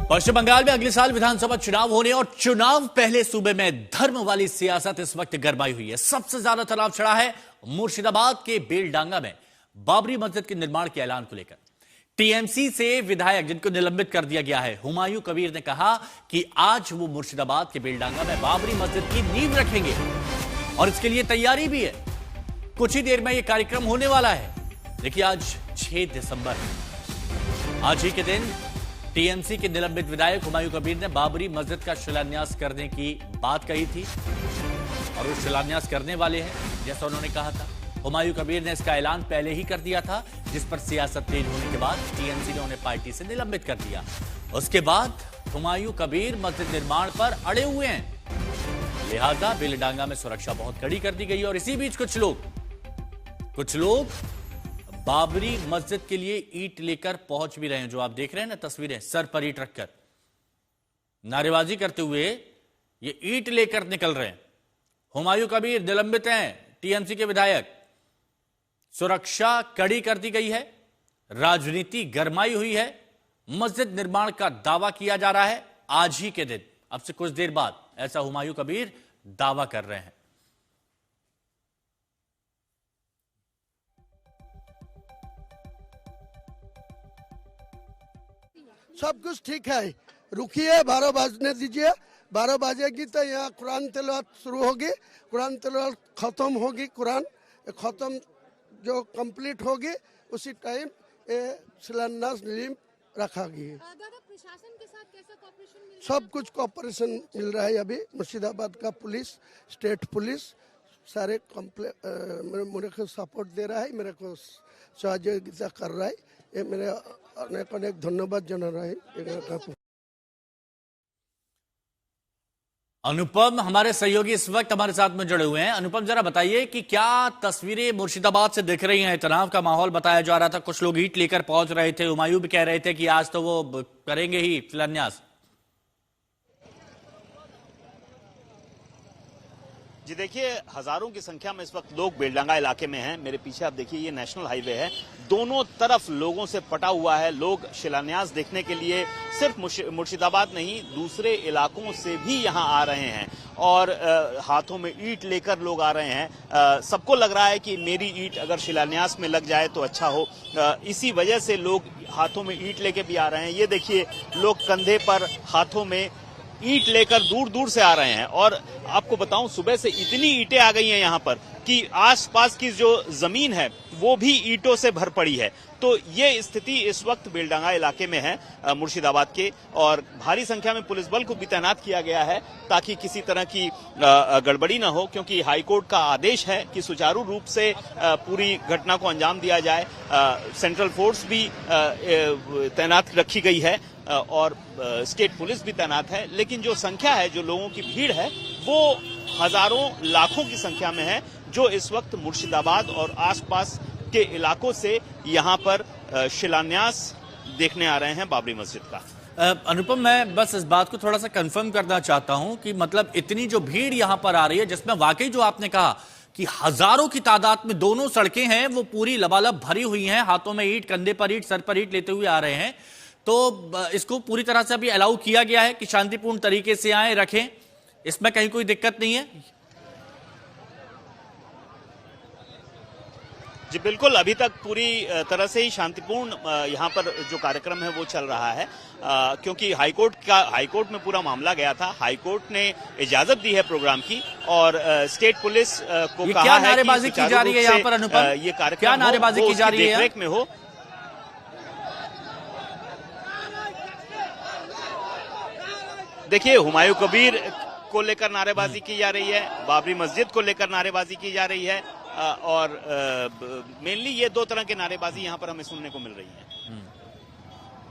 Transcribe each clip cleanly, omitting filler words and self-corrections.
पश्चिम बंगाल में अगले साल विधानसभा चुनाव होने और चुनाव पहले सूबे में धर्म वाली सियासत इस वक्त गरमाई हुई है। सबसे ज्यादा तनाव चढ़ा है मुर्शिदाबाद के बेलडांगा में बाबरी मस्जिद के निर्माण के ऐलान को लेकर। टीएमसी से विधायक जिनको निलंबित कर दिया गया है, हुमायूं कबीर ने कहा कि आज वो मुर्शिदाबाद के बेलडांगा में बाबरी मस्जिद की नींव रखेंगे और इसके लिए तैयारी भी है। कुछ ही देर में यह कार्यक्रम होने वाला है। देखिए, आज 6 दिसंबर, आज ही के दिन टीएमसी के निलंबित विधायक हुमायूं कबीर ने बाबरी मस्जिद का शिलान्यास करने की बात कही थी और वो शिलान्यास करने वाले हैं जैसा उन्होंने कहा था। हुमायूं कबीर ने इसका ऐलान पहले ही कर दिया था, जिस पर सियासत तेज होने के बाद टीएमसी ने उन्हें पार्टी से निलंबित कर दिया। उसके बाद हुमायूं कबीर मस्जिद निर्माण पर अड़े हुए हैं, लिहाजा बेलडांगा में सुरक्षा बहुत कड़ी कर दी गई। और इसी बीच कुछ लोग बाबरी मस्जिद के लिए ईंट लेकर पहुंच भी रहे हैं, जो आप देख रहे हैं ना तस्वीरें, सर पर ईंट रखकर नारेबाजी करते हुए ये ईंट लेकर निकल रहे हैं। हुमायूं कबीर निलंबित हैं, टीएमसी के विधायक। सुरक्षा कड़ी कर दी गई है, राजनीति गरमाई हुई है। मस्जिद निर्माण का दावा किया जा रहा है आज ही के दिन, अब से कुछ देर बाद, ऐसा हुमायूं कबीर दावा कर रहे हैं। सब कुछ ठीक है, रुकिए, 12 बजने दीजिए। 12 बजेगी तो यहाँ कुरान तिलावत शुरू होगी, कुरान तिलावत खत्म होगी, कुरान खत्म जो कंप्लीट होगी उसी टाइम शिलान्यास नींव रखा गया। प्रशासन के साथ कैसा कोऑपरेशन मिल रहा है? सब कुछ कोऑपरेशन मिल रहा है। अभी मुर्शिदाबाद का पुलिस, स्टेट पुलिस सारे मेरे को सपोर्ट दे रहा है, मेरे को सहयोगिता कर रहा है। ये मेरे अनेक धन्यवाद जना रहा है। अनुपम हमारे सहयोगी इस वक्त हमारे साथ में जुड़े हुए हैं। अनुपम, जरा बताइए कि क्या तस्वीरें मुर्शिदाबाद से दिख रही हैं? तनाव का माहौल बताया जा रहा था, कुछ लोग ईंट लेकर पहुंच रहे थे। हुमायूं भी कह रहे थे कि आज तो वो करेंगे ही शिलान्यास। जी देखिए, हजारों की संख्या में इस वक्त लोग बेलडांगा इलाके में हैं। मेरे पीछे आप देखिए, ये नेशनल हाईवे है, दोनों तरफ लोगों से पटा हुआ है। लोग शिलान्यास देखने के लिए सिर्फ मुर्शिदाबाद नहीं, दूसरे इलाकों से भी यहां आ रहे हैं और हाथों में ईंट लेकर लोग आ रहे हैं। सबको लग रहा है कि मेरी ईंट अगर शिलान्यास में लग जाए तो अच्छा हो। इसी वजह से लोग हाथों में ईंट लेके भी आ रहे हैं। ये देखिए, लोग कंधे पर हाथों में ईंट लेकर दूर दूर से आ रहे हैं। और आपको बताऊं, सुबह से इतनी ईंटें आ गई हैं यहां पर कि आसपास की जो जमीन है वो भी ईंटों से भर पड़ी है। तो ये स्थिति इस वक्त बेलडांगा इलाके में है मुर्शिदाबाद के, और भारी संख्या में पुलिस बल को भी तैनात किया गया है ताकि किसी तरह की गड़बड़ी न हो, क्योंकि हाईकोर्ट का आदेश है कि सुचारू रूप से पूरी घटना को अंजाम दिया जाए। सेंट्रल फोर्स भी तैनात रखी गई है और स्टेट पुलिस भी तैनात है। लेकिन जो संख्या है, जो लोगों की भीड़ है, वो हजारों लाखों की संख्या में है, जो इस वक्त मुर्शिदाबाद और आसपास के इलाकों से यहां पर शिलान्यास देखने आ रहे हैं बाबरी मस्जिद का। अनुपम, मैं बस इस बात को थोड़ा सा कंफर्म करना चाहता हूं कि मतलब इतनी जो भीड़ यहां पर आ रही है, जिसमें वाकई जो आपने कहा कि हजारों की तादाद में दोनों सड़कें हैं वो पूरी लबालब भरी हुई हैं, हाथों में ईंट, कंधे पर ईंट, सर पर ईंट लेते हुए आ रहे हैं, तो इसको पूरी तरह से अभी अलाउ किया गया है कि शांतिपूर्ण तरीके से आए, रखें, इसमें कहीं कोई दिक्कत नहीं है? जी बिल्कुल, अभी तक पूरी तरह से ही शांतिपूर्ण यहाँ पर जो कार्यक्रम है वो चल रहा है, क्योंकि हाईकोर्ट में पूरा मामला गया था। हाईकोर्ट ने इजाजत दी है प्रोग्राम की और स्टेट पुलिस को कहा है कि नारेबाजी की जा रही है यहाँ पर? अनुपम, ये कार्यक्रम क्या नारेबाजी की जा रही है? देखरेख में हो। देखिए, हुमायूं कबीर को लेकर नारेबाजी की जा रही है, बाबरी मस्जिद को लेकर नारेबाजी की जा रही है और मेनली ये दो तरह की नारेबाजी यहां पर हमें सुनने को मिल रही है।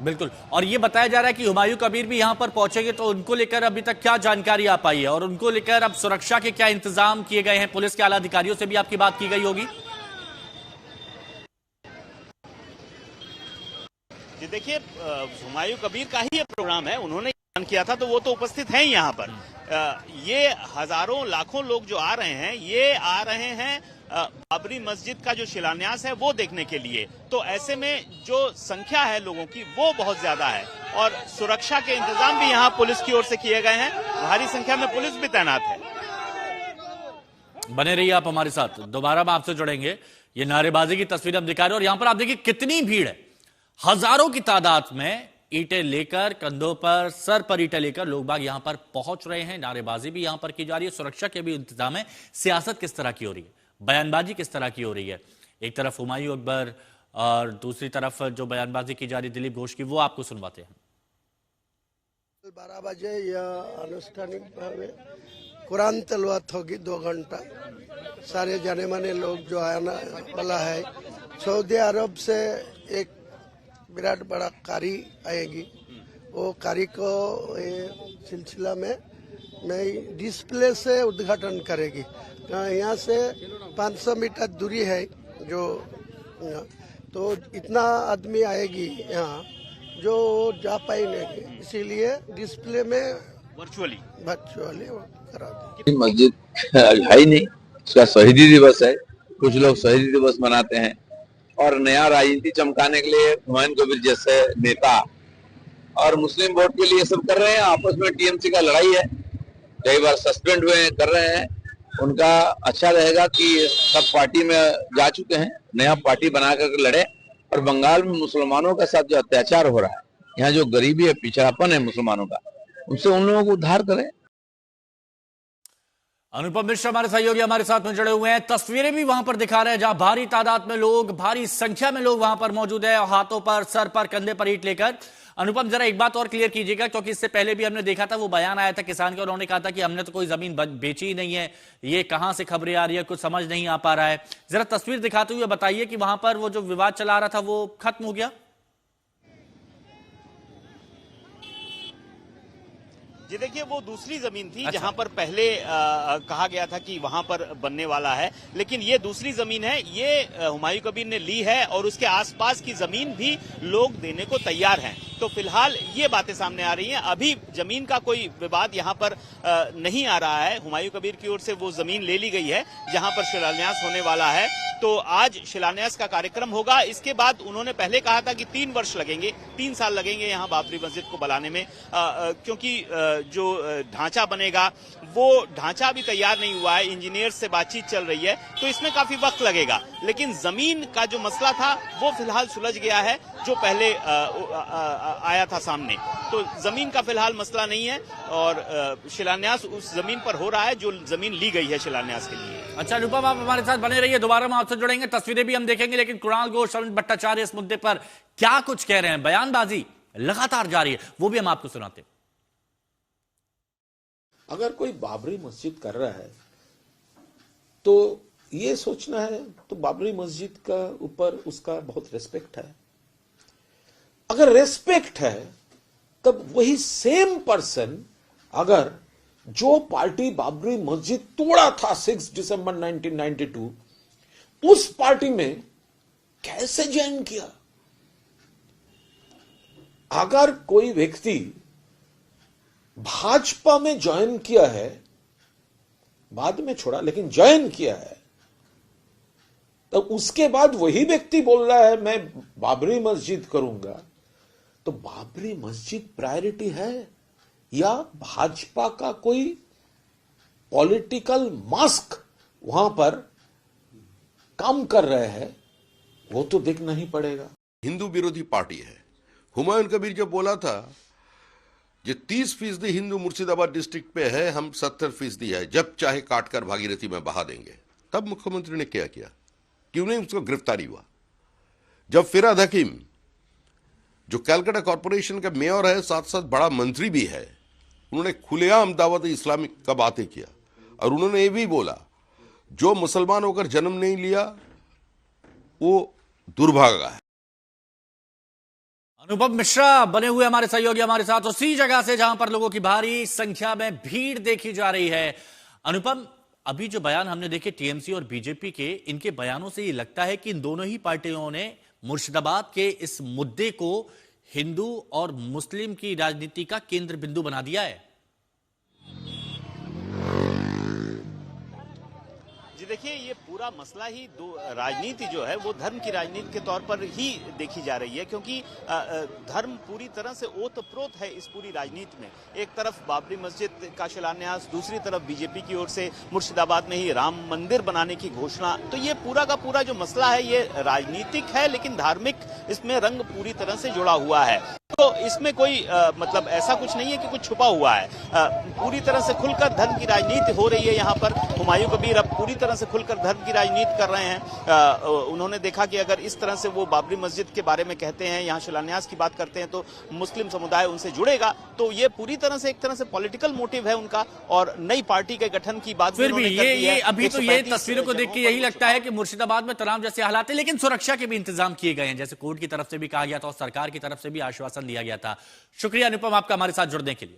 बिल्कुल, और ये बताया जा रहा है कि हुमायूं कबीर भी यहां पर पहुंचेंगे, तो उनको लेकर अभी तक क्या जानकारी आ पाई है और उनको लेकर अब सुरक्षा के क्या इंतजाम किए गए हैं? पुलिस के आला अधिकारियों से भी आपकी बात की गई होगी। जी देखिए, हुमायूं कबीर का ही ये प्रोग्राम है, उन्होंने किया था तो वो तो उपस्थित हैं यहाँ पर। ये हजारों लाखों लोग जो आ रहे हैं, ये आ रहे हैं बाबरी मस्जिद का जो शिलान्यास है वो देखने के लिए। तो ऐसे में जो संख्या है लोगों की वो बहुत ज्यादा है और सुरक्षा के इंतजाम भी यहाँ पुलिस की ओर से किए गए हैं। भारी संख्या में पुलिस भी तैनात है। बने रहिए आप हमारे साथ, दोबारा हम आपसे जुड़ेंगे। ये नारेबाजी की तस्वीर हम दिखा रहे हैं और यहां पर आप देखिए कितनी भीड़ है। हजारों की तादाद में ईंटें लेकर, कंधों पर, सर पर ईंटें लेकर लोग बाग यहां पर पहुंच रहे हैं। नारेबाजी भी यहां पर की जा रही है, सुरक्षा के भी इंतजाम है। सियासत किस तरह की हो रही है, बयानबाजी किस तरह की हो रही है, एक तरफ हुमायूं अकबर और दूसरी तरफ जो बयानबाजी की जा रही है दिलीप घोष की, वो आपको सुनवाते हैं। 12 बजे यह आनुष्ठानिक भावे कुरान तलवात होगी 2 घंटा। सारे जाने माने लोग जो आना वाला है, सऊदी अरब से एक विराट बड़ा कारी आएगी। वो कारी को ये सिलसिला में नई डिस्प्ले से उद्घाटन करेगी। यहाँ से 500 मीटर दूरी है जो, तो इतना आदमी आएगी यहाँ जो जा पाई नहीं, इसीलिए डिस्प्ले में वर्चुअली करा दी। मस्जिद है ही नहीं, उसका शहीदी दिवस है। कुछ लोग शहीदी दिवस मनाते हैं और नया राजनीति चमकाने के लिए हुमायूं कबीर जैसे नेता और मुस्लिम वोट के लिए सब कर रहे हैं। आपस में टीएमसी का लड़ाई है, कई बार सस्पेंड हुए कर रहे हैं। उनका अच्छा रहेगा कि सब पार्टी में जा चुके हैं, नया पार्टी बना कर लड़े और बंगाल में मुसलमानों के साथ जो अत्याचार हो रहा है, यहाँ जो गरीबी है, पिछड़ापन है मुसलमानों का, उनसे उन लोगों को उद्धार करें। अनुपम मिश्रा हमारे सहयोगी हमारे साथ में जुड़े हुए हैं। तस्वीरें भी वहां पर दिखा रहे हैं जहां भारी तादाद में लोग, भारी संख्या में लोग वहां पर मौजूद है, हाथों पर, सर पर, कंधे पर ईंट लेकर। अनुपम, जरा एक बात और क्लियर कीजिएगा, क्योंकि इससे पहले भी हमने देखा था, वो बयान आया था किसान का, उन्होंने कहा था कि हमने तो कोई जमीन बेची ही नहीं है। ये कहां से खबरें आ रही है, कुछ समझ नहीं आ पा रहा है। जरा तस्वीर दिखाते हुए बताइए कि वहां पर वो जो विवाद चला रहा था वो खत्म हो गया? जी देखिए, वो दूसरी जमीन थी जहां पर पहले कहा गया था कि वहां पर बनने वाला है, लेकिन ये दूसरी जमीन है। ये हुमायूं कबीर ने ली है और उसके आसपास की जमीन भी लोग देने को तैयार हैं। तो फिलहाल ये बातें सामने आ रही हैं। अभी जमीन का कोई विवाद यहाँ पर नहीं आ रहा है। हुमायूं कबीर की ओर से वो जमीन ले ली गई है जहां पर शिलान्यास होने वाला है। तो आज शिलान्यास का कार्यक्रम होगा। इसके बाद उन्होंने पहले कहा था कि 3 वर्ष लगेंगे, 3 साल लगेंगे यहाँ बाबरी मस्जिद को बनाने में, क्योंकि जो ढांचा बनेगा वो ढांचा भी तैयार नहीं हुआ है, इंजीनियर्स से बातचीत चल रही है, तो इसमें काफी वक्त लगेगा। लेकिन जमीन का जो मसला था वो फिलहाल सुलझ गया है, जो पहले आया था सामने। तो जमीन का फिलहाल मसला नहीं है और शिलान्यास उस जमीन पर हो रहा है जो जमीन ली गई है शिलान्यास के लिए। अच्छा अनुपम, आप हमारे साथ बने रहिए, दोबारा हम आपसे जुड़ेंगे, तस्वीरें भी हम देखेंगे। लेकिन कुणाल घोष, अरविंद भट्टाचार्य इस मुद्दे पर क्या कुछ कह रहे हैं, बयानबाजी लगातार जारी है, वो भी हम आपको सुनाते हैं। अगर कोई बाबरी मस्जिद कर रहा है तो ये सोचना है तो बाबरी मस्जिद का ऊपर उसका बहुत रेस्पेक्ट है। अगर रेस्पेक्ट है तब वही सेम पर्सन अगर जो पार्टी बाबरी मस्जिद तोड़ा था 6 दिसंबर 1992, उस पार्टी में कैसे ज्वाइन किया? अगर कोई व्यक्ति भाजपा में ज्वाइन किया है, बाद में छोड़ा लेकिन ज्वाइन किया है, तो उसके बाद वही व्यक्ति बोल रहा है मैं बाबरी मस्जिद करूंगा, तो बाबरी मस्जिद प्रायोरिटी है या भाजपा का कोई पॉलिटिकल मास्क वहां पर काम कर रहे हैं, वो तो देखना ही पड़ेगा। हिंदू विरोधी पार्टी है। हुमायूं कबीर जो बोला था जो 30% हिंदू मुर्शिदाबाद डिस्ट्रिक्ट पे है, हम 70% है, जब चाहे काटकर भागीरथी में बहा देंगे। तब मुख्यमंत्री ने क्या किया? क्यों नहीं उसको गिरफ्तारी हुआ? जब फिराद हकीम जो कलकत्ता कॉरपोरेशन का मेयर है, साथ साथ बड़ा मंत्री भी है, उन्होंने खुलेआम दावत इस्लामिक का बातें किया और उन्होंने ये भी बोला जो मुसलमान होकर जन्म नहीं लिया वो दुर्भागा है। अनुपम मिश्रा बने हुए हमारे सहयोगी हमारे साथ उसी जगह से जहां पर लोगों की भारी संख्या में भीड़ देखी जा रही है। अनुपम, अभी जो बयान हमने देखे टीएमसी और बीजेपी के, इनके बयानों से ये लगता है कि इन दोनों ही पार्टियों ने मुर्शिदाबाद के इस मुद्दे को हिंदू और मुस्लिम की राजनीति का केंद्र बिंदु बना दिया है। जी जी देखिए, ये पूरा मसला ही राजनीति जो है वो धर्म की राजनीति के तौर पर ही देखी जा रही है, क्योंकि धर्म पूरी तरह से ओतप्रोत है इस पूरी राजनीति में। एक तरफ बाबरी मस्जिद का शिलान्यास, दूसरी तरफ बीजेपी की ओर से मुर्शिदाबाद में ही राम मंदिर बनाने की घोषणा। तो ये पूरा का पूरा जो मसला है ये राजनीतिक है, लेकिन धार्मिक इसमें रंग पूरी तरह से जुड़ा हुआ है। तो इसमें कोई मतलब ऐसा कुछ नहीं है कि कुछ छुपा हुआ है। पूरी तरह से खुलकर धर्म की राजनीति हो रही है यहाँ पर। हुमायूं कबीर अब पूरी तरह से खुलकर धर्म की राजनीति कर रहे हैं। उन्होंने देखा कि अगर इस तरह से वो बाबरी मस्जिद के बारे में कहते हैं, यहाँ शिलान्यास की बात करते हैं, तो मुस्लिम समुदाय उनसे जुड़ेगा। तो ये पूरी तरह से एक तरह से पॉलिटिकल मोटिव है उनका, और नई पार्टी के गठन की बात फिर भी ये अभी तो ये तस्वीरों को देख के यही लगता है कि मुर्शिदाबाद में तनाव जैसे हालात है, लेकिन सुरक्षा के भी इंतजाम किए गए हैं, जैसे कोर्ट की तरफ से भी कहा गया था और सरकार की तरफ से भी आश्वासन दिया गया था। शुक्रिया अनुपम आपका हमारे साथ जुड़ने के लिए।